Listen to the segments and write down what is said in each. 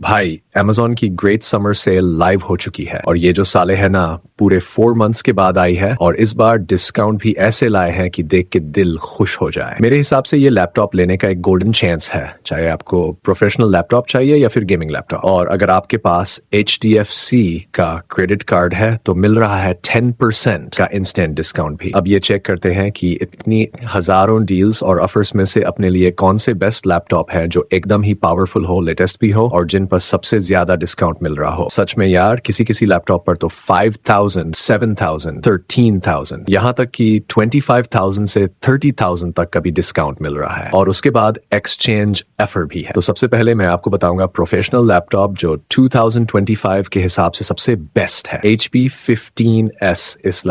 भाई Amazon की great summer sale live हो चुकी है और ये जो साले है ना पूरे 4 मंथ्स के बाद आई है और इस बार डिस्काउंट भी ऐसे लाए हैं कि देख के दिल खुश हो जाए। मेरे हिसाब से ये लैपटॉप लेने का एक गोल्डन चांस है, चाहे आपको प्रोफेशनल लैपटॉप चाहिए या फिर गेमिंग लैपटॉप। और अगर आपके पास HDFC का क्रेडिट कार्ड है तो मिल रहा है 10% का इंस्टेंट डिस्काउंट भी। अब ये चेक करते हैं कि इतनी हजारों डील्स और ऑफर्स में से अपने लिए कौन से बेस्ट लैपटॉप है जो एकदम ही पावरफुल हो, लेटेस्ट भी हो और जिन पर सबसे ज्यादा डिस्काउंट मिल रहा हो। सच में यार, किसी लैपटॉप पर तो 5,000, 7,000, 13,000 यहाँ तक कि 25,000 से 30,000 तक का भी डिस्काउंट मिल रहा है और उसके बाद एक्सचेंज ऑफर भी है। तो सबसे पहले मैं आपको बताऊंगा प्रोफेशनल लैपटॉप जो 2025 के हिसाब से सबसे बेस्ट है। HP 15S इस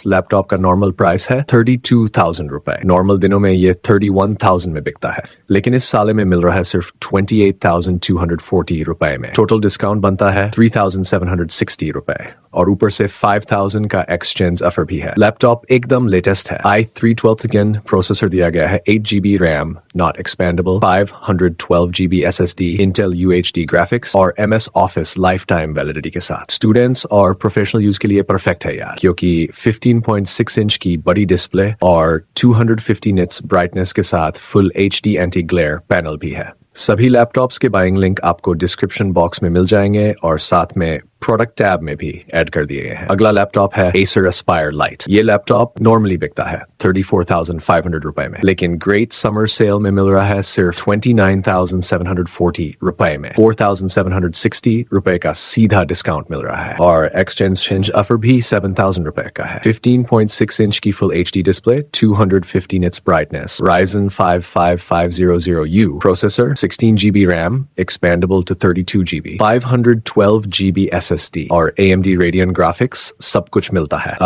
लैपटॉप का नॉर्मल प्राइस है 32,000 रुपए। नॉर्मल दिनों में ये 31,000 में बिकता है, लेकिन इस साल में मिल रहा है सिर्फ 28,240 रुपए में। टोटल डिस्काउंट बनता है 3,760 रुपए और ऊपर से 5,000 का एक्सचेंज ऑफर भी है। लैपटॉप एकदम लेटेस्ट है। i3 12th Gen प्रोसेसर दिया गया है, 8GB RAM not expendable, 512GB SSD, Intel UHD graphics और MS Office life time validity के साथ। स्टूडेंट्स और प्रोफेशनल यूज के लिए परफेक्ट है यार, क्योंकि 15.6 इंच की बड़ी डिस्प्ले और 250 निट्स ब्राइटनेस के साथ full HD anti glare panel भी है। सभी लैपटॉप्स के बाइंग लिंक आपको डिस्क्रिप्शन बॉक्स में मिल जाएंगे और साथ में प्रोडक्ट टैब में भी ऐड कर दिए गए हैं। अगला लैपटॉप है Acer Aspire Lite। ये लैपटॉप नॉर्मली बिकता है 34,500 रुपए में, लेकिन ग्रेट समर सेल में मिल रहा है सिर्फ 29,740 रुपए में। 4,760 रुपए का सीधा डिस्काउंट मिल रहा है और एक्सचेंज ऑफर भी 7,000 रुपए का है। 15.6 इंच की full HD display, 250 nits brightness, Ryzen 5 5500U processor, 16GB RAM expandable to 32GB, 512GB SSD और AMD Radeon ग्राफिक्स सब कुछ मिलता है।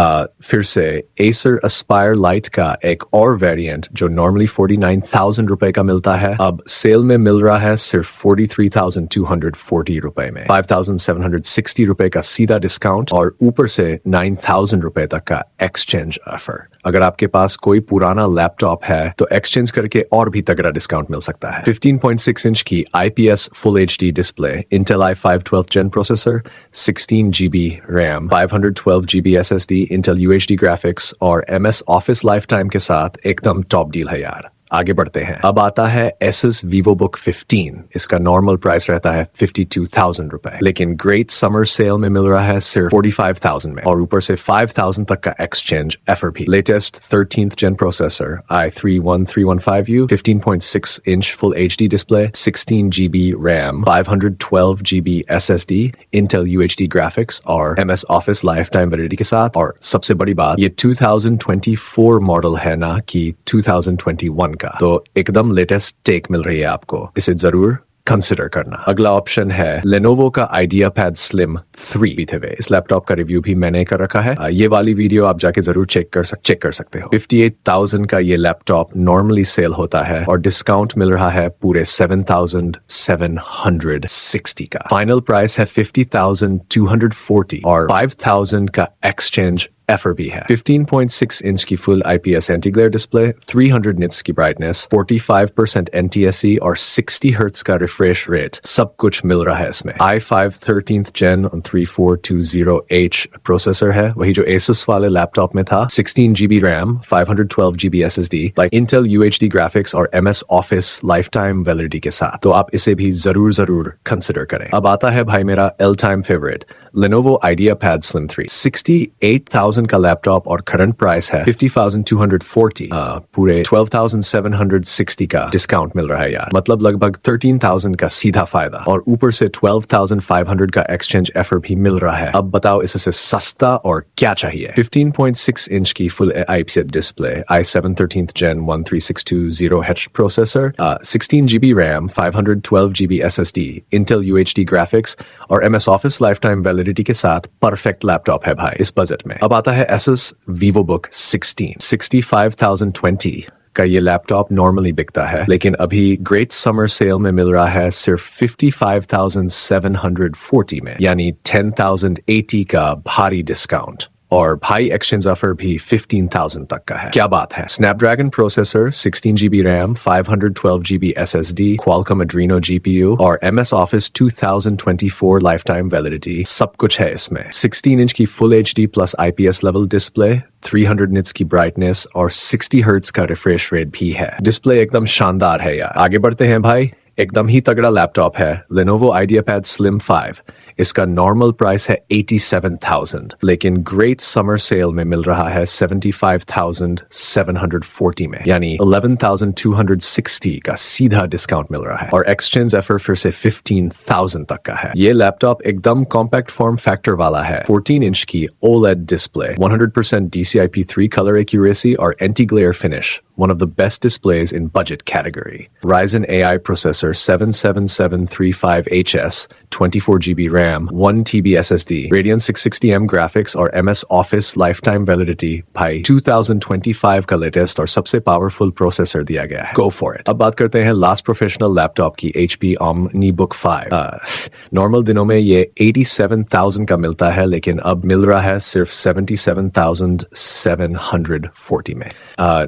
फिर से Acer Aspire Lite का एक और वेरिएंट जो नॉर्मली 49,000 रुपए का मिलता है, अब सेल में मिल रहा है सिर्फ 43,240 रुपए में। 5,760 रुपए का सीधा डिस्काउंट और ऊपर से 9,000 रुपए तक का एक्सचेंज ऑफर। अगर आपके पास कोई पुराना लैपटॉप है तो एक्सचेंज करके और भी तगड़ा डिस्काउंट मिल सकता है। 15.6 इंच की IPS Full HD display, Intel i5 12th Gen processor, 16GB RAM, 512GB SSD, Intel UHD graphics और MS Office लाइफ टाइम के साथ एकदम टॉप डील है यार। आगे बढ़ते हैं। अब आता है Asus VivoBook 15। इसका नॉर्मल प्राइस रहता है 52,000 रुपए, लेकिन ग्रेट समर सेल में मिल रहा है सिर्फ 45,000 में और ऊपर से 5,000 तक का एक्सचेंज ऑफर भी। Latest 13th Gen processor, i3 1315U, 15.6 inch full HD display, 16GB RAM, 512GB SSD, Intel UHD graphics और MS Office life time validity के साथ। और सबसे बड़ी बात, ये 2024 मॉडल है ना कि 2021 का, तो एकदम लेटेस्ट टेक मिल रही है आपको, इसे जरूर कंसिडर करना। अगला ऑप्शन है Lenovo का IdeaPad Slim 3 इस लैपटॉप का रिव्यू भी मैंने कर रखा है, ये वाली वीडियो आप जाके जरूर चेक कर सकते हो। 58,000 का ये लैपटॉप नॉर्मली सेल होता है और डिस्काउंट मिल रहा है पूरे 7,760 का। फाइनल प्राइस है 50,240 और 5,000 का एक्सचेंज ऑफर भी है। 15.6 इंच की full IPS anti glare display, 300 nits की ब्राइटनेस, 45% NTSC और 60 हर्ट्ज का रिफ्रेश रेट, सब कुछ मिल रहा है इसमें। i5 13th Gen 3420H processor है, वही जो Asus वाले लैपटॉप में था, 16GB RAM, 512GB SSD, Intel UHD graphics और MS Office life time validity के साथ। तो आप इसे भी जरूर कंसिडर करें। अब आता है भाई मेरा all time favourite Lenovo IdeaPad Slim 3। 68,000 का लैपटॉप और करंट प्राइस है 50,240। पूरे 12,760 का डिस्काउंट मिल रहा है यार, मतलब लगभग 13,000 का सीधा फायदा और ऊपर से 12,500 का एक्सचेंज ऑफर भी मिल रहा है। अब बताओ इससे सस्ता और क्या चाहिए। 15.6 इंच की full IPS display, i7 13th Gen 13620H processor, 16GB RAM, 512GB SSD, Intel UHD graphics और MS Office life time validity के साथ परफेक्ट लैपटॉप है भाई इस बजट में। अब आता है Asus VivoBook 16। 65,020 का ये लैपटॉप नॉर्मली बिकता है, लेकिन अभी ग्रेट समर सेल में मिल रहा है सिर्फ 55,740 में, यानी 10,080 का भारी डिस्काउंट। और भाई एक्सचेंज ऑफर भी 15,000 तक का है। क्या बात है। Snapdragon processor, 16GB RAM, 512GB SSD, Qualcomm Adreno GPU और MS Office 2024 life time validity, सब कुछ है इसमें। 16 इंच की full HD plus IPS level display, 300 nits की ब्राइटनेस और 60 हर्ट्ज का रिफ्रेश रेट भी है। डिस्प्ले एकदम शानदार है यार। आगे बढ़ते हैं भाई। एकदम ही तगड़ा लैपटॉप है Lenovo IdeaPad Slim 5। इसका नॉर्मल प्राइस है 87,000, लेकिन ग्रेट समर सेल में मिल रहा है 75,740 में, यानी 11,260 का सीधा डिस्काउंट मिल रहा है और एक्सचेंज ऑफर फिर से 15,000 तक का है। ये लैपटॉप एकदम कॉम्पैक्ट फॉर्म फैक्टर वाला है। 14 इंच की OLED display, 100% DCI-P3 colour accuracy और anti glare finish, one of the best displays in budget category. Ryzen AI processor 77735HS, 24GB RAM, 1TB SSD, Radeon 660M graphics और MS Office lifetime validity भाई 2025 का latest और सबसे powerful processor दिया गया है। Go for it। अब बात करते हैं लास्ट प्रोफेशनल लैपटॉप की, HP OmniBook 5। नॉर्मल दिनों में ये 87,000 का मिलता है, लेकिन अब मिल रहा है सिर्फ 77,740 में।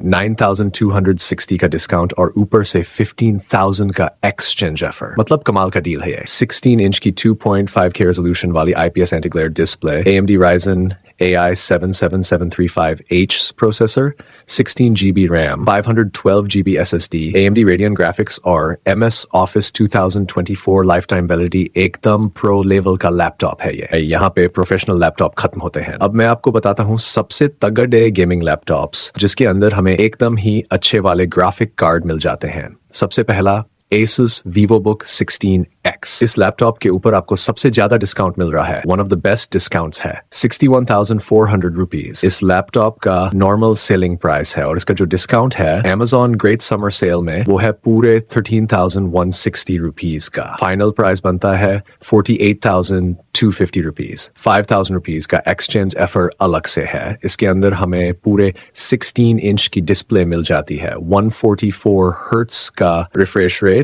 9,260 का डिस्काउंट और ऊपर से 15,000 का एक्सचेंज ऑफर। मतलब कमाल का डील है ये। 16 इंच की 2.5K रेजोल्यूशन वाली IPS anti-glare display, AMD Ryzen AI 77735H processor, 16GB RAM, 512GB SSD, AMD Radeon graphics और MS Office 2024 लाइफटाइम वैलिडिटी, एकदम प्रो लेवल का लैपटॉप है ये। यहाँ पे प्रोफेशनल लैपटॉप खत्म होते हैं। अब मैं आपको बताता हूँ सबसे तगड़े गेमिंग लैपटॉप्स जिसके अंदर हमें एकदम ही अच्छे वाले ग्राफिक कार्ड मिल जाते हैं। सबसे पहला Asus VivoBook 16X। इस लैपटॉप के ऊपर आपको सबसे ज्यादा डिस्काउंट मिल रहा है। One of the best discounts है, 61,400 रुपीज। इस लैपटॉप का नॉर्मल सेलिंग प्राइस है और इसका जो डिस्काउंट है Amazon ग्रेट समर सेल में वो है पूरे 13,160 रुपीज का। फाइनल प्राइस बनता है 48,250 रुपीज। 5,000 रुपीज का एक्सचेंज ऑफर अलग से है। इसके अंदर हमें पूरे 16 इंच की डिस्प्ले मिल जाती है, 144 हर्ट्ज का रिफ्रेश रेट,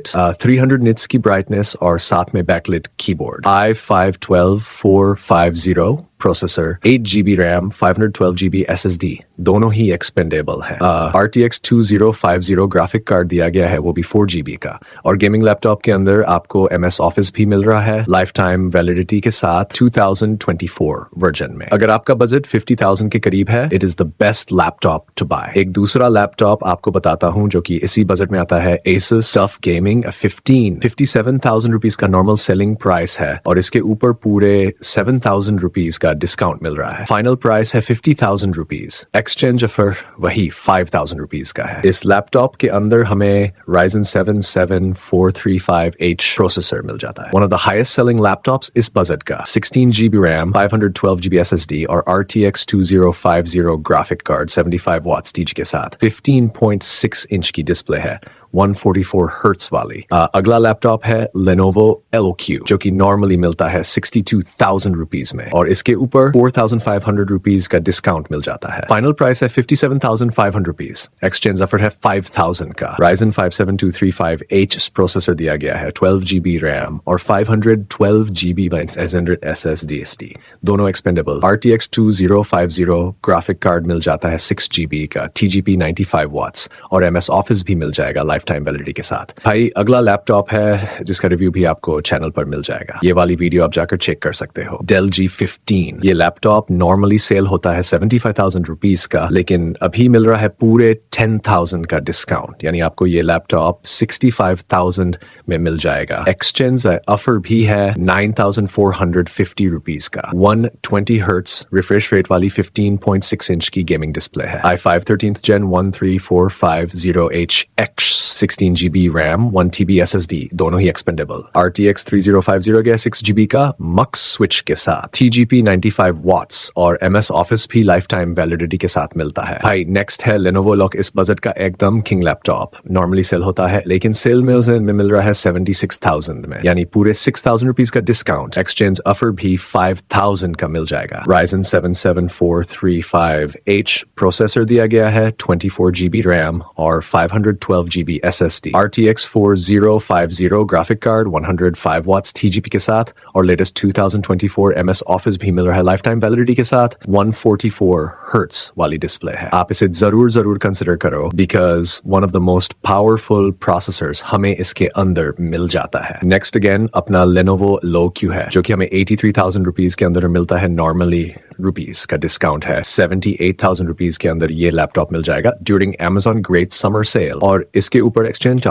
300 निट्स की ब्राइटनेस और साथ में backlit keyboard. i5-12450 processor, 8GB RAM, 512GB SSD, दोनों ही एक्सपेंडेबल हैं। RTX 2050 ग्राफिक कार्ड दिया गया है, वो भी 4GB का। और गेमिंग लैपटॉप के अंदर आपको MS ऑफिस भी मिल रहा है लाइफ टाइम वैलिडिटी के साथ 2024 वर्जन में। अगर आपका बजट 50,000 के करीब है, it is the best laptop to buy. एक दूसरा लैपटॉप आपको बताता हूँ जो कि इसी बजट में आता है, Asus TUF Gaming 57,000 रुपीज का नॉर्मल सेलिंग प्राइस है और इसके ऊपर पूरे 7,000 रुपीज का डिस्काउंट मिल रहा है। फाइनल प्राइस है 50,000 रुपीज। एक्सचेंज ऑफर वही 5,000 रुपीज का है। इस लैपटॉप के अंदर हमें Ryzen 7 7435H प्रोसेसर मिल जाता है। One of the highest selling laptops इस बजट का। 16GB रैम, 512GB SSD और RTX 2050 ग्राफिक कार्ड 75 वॉट्स टीच के साथ 15.6 इंच की डिस्प्ले है, 144 हर्ट्ज वाली। अगला लैपटॉप है Lenovo LQ जो कि नॉर्मली मिलता है 62,000 रुपीज में और इसके ऊपर 4,500 रुपीज का डिस्काउंट मिल जाता है। फाइनल प्राइस है 57,500 रुपीज। एक्सचेंज ऑफर है 5,000 का। Ryzen 57235H प्रोसेसर दिया गया है, 12GB रैम और 512GB SSD, दोनों एक्सपेंडेबल। RTX 2050 ग्राफिक कार्ड मिल जाता है 6GB का, TGP 95 वॉट्स और MS ऑफिस भी मिल जाएगा लाइफ टाइम वैलिडिटी के साथ। भाई अगला लैपटॉप है जिसका रिव्यू भी आपको चैनल पर मिल जाएगा। ये वाली वीडियो आप जाकर चेक कर सकते हो। Dell G15। ये लैपटॉप नॉर्मली सेल होता है 75,000 रुपीज का, लेकिन अभी मिल रहा है पूरे 10,000 का डिस्काउंट, यानी आपको ये लैपटॉप 65,000 में मिल जाएगा। एक्सचेंज ऑफर भी है 9,450 रुपीज का। 120 हर्ट्ज रिफ्रेश रेट वाली 15.6 इंच की गेमिंग डिस्प्ले है। i5 13th Gen 13450HX, 16GB RAM, 1TB SSD, दोनों ही एक्सपेंडेबल। RTX 3050 गया 6GB का मक्स स्विच के साथ, TGP 95 वॉट्स और MS ऑफिस भी लाइफ टाइम वैलिडिटी के साथ मिलता है। भाई नेक्स्ट है Lenovo Lock। इस बजट का एकदम किंग लैपटॉप, नॉर्मली सेल होता है लेकिन सेल में मिल रहा है 76,000 में, यानी पूरे 6,000 रुपीज का डिस्काउंट। एक्सचेंज ऑफर भी 5,000 का मिल जाएगा। Ryzen 7 7435H प्रोसेसर दिया गया है, 24GB रैम और 512GB SSD, RTX 4050 graphic card 105 watts TGP के साथ और लेटेस्ट 2024 MS ऑफिस भी मिल रहा है लाइफ टाइम वैलिडिटी के साथ। 144 हर्ट्ज वाली डिस्प्ले है। आप इसे जरूर कंसिडर करो because one of the most powerful processors हमें इसके अंदर मिल जाता है। नेक्स्ट अगेन अपना Lenovo LoQ है जो कि हमें 83,000 रुपीज के अंदर मिलता है। नॉर्मली रुपीज का डिस्काउंट है। 78,000 रुपीज के अंदर ये लैपटॉप मिल जाएगा during Amazon great summer sale और इसके ऊपर एक्सचेंज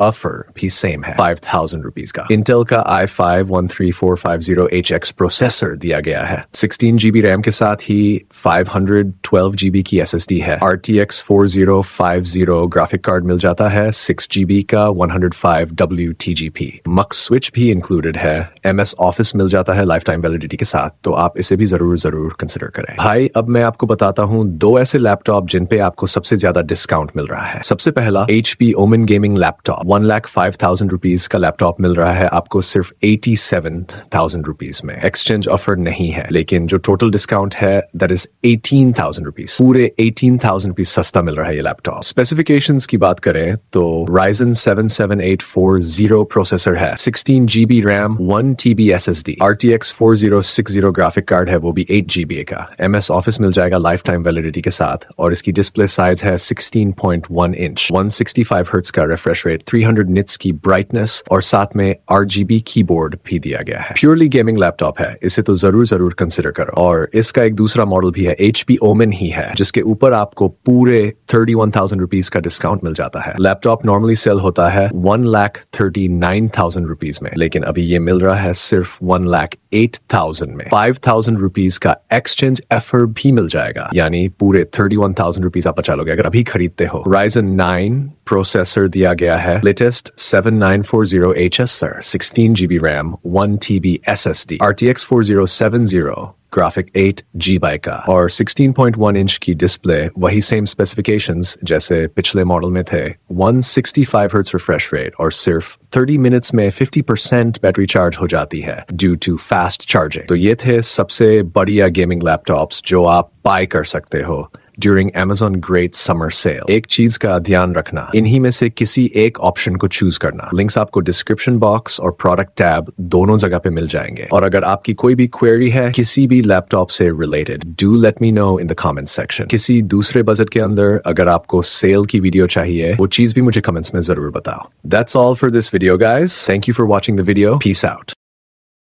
ऑफर भी सेम है 5,000 रुपीज का। इंटेल का i5-13450HX प्रोसेसर दिया गया है। 16 GB रैम के साथ ही 512 GB की SSD है। RTX 4050 ग्राफिक कार्ड मिल जाता है। 6 GB का 105 WTGP मक्स स्विच भी इंक्लूडेड है। MS ऑफिस मिल जाता है लाइफ टाइम वैलिडिटी के साथ, तो आप इसे भी जरूर कंसिडर करें। भाई अब मैं आपको बताता हूँ दो ऐसे लैपटॉप जिन पे आपको सबसे ज्यादा डिस्काउंट मिल रहा है। सबसे पहला HP Omen gaming laptop 1,05,000 rupees का लैपटॉप मिल रहा है आपको सिर्फ 87,000 रुपीज में। एक्सचेंज ऑफर नहीं है, लेकिन जो टोटल डिस्काउंट है दैट इज 18,000 रुपीज। पूरे 18,000 रुपीज सस्ता मिल रहा है ये लैपटॉप। स्पेसिफिकेशंस की बात करें तो Ryzen 7 7840 प्रोसेसर है। 16 GB RAM 1 TB SSD, RTX 4060 graphic card है, वो भी 8 GB का। MS ऑफिस मिल जाएगा लाइफ टाइम वैलिडिटी के साथ और इसकी डिस्प्ले साइज है 16.1 इंच, 165 हर्ट्ज का रिफ्रेश रेट, 300 निट्स की ब्राइटनेस और साथ में RGB कीबोर्ड भी दिया गया है। प्योरली गेमिंग लैपटॉप है, इसे तो जरूर कंसिडर करो। और इसका एक दूसरा मॉडल भी है, HP Omen ही है, जिसके ऊपर आपको पूरे 31,000 रुपीज का डिस्काउंट मिल जाता है। लैपटॉप नॉर्मली सेल होता है 1,39,000 रुपीज में, लेकिन अभी ये मिल रहा है सिर्फ 1,08,000 में। 5,000 रुपीज का एक्सचेंज ऑफर भी मिल जाएगा, यानी पूरे 31,000 रुपीज आप बचा लोगे अगर अभी खरीदते हो। Ryzen 9 प्रोसेसर दिया गया है, latest 7940HS sir, 16 GB RAM 1 TB SSD, RTX 4070 graphic 8 GB का और 16.1 इंच की डिस्प्ले। वही सेम स्पेसिफिकेशंस जैसे पिछले मॉडल में थे। 165 हर्ट्ज रिफ्रेश रेट और सिर्फ 30 मिनट्स में 50% बैटरी चार्ज हो जाती है ड्यू टू फास्ट चार्जिंग। तो ये थे सबसे बढ़िया गेमिंग लैपटॉप्स जो आप बाय कर सकते हो during Amazon great summer sale. एक चीज का ध्यान रखना, इन्हीं में से किसी एक ऑप्शन को चूज करना। लिंक्स आपको डिस्क्रिप्शन बॉक्स और प्रोडक्ट टैब दोनों जगह पे मिल जाएंगे। और अगर आपकी कोई भी क्वेरी है किसी भी लैपटॉप से related, do let me know in the comment section. किसी दूसरे बजट के अंदर अगर आपको सेल की वीडियो चाहिए, वो चीज भी मुझे कमेंट्स में जरूर बताओ। That's all for this video guys. Thank you for watching the video. Peace out.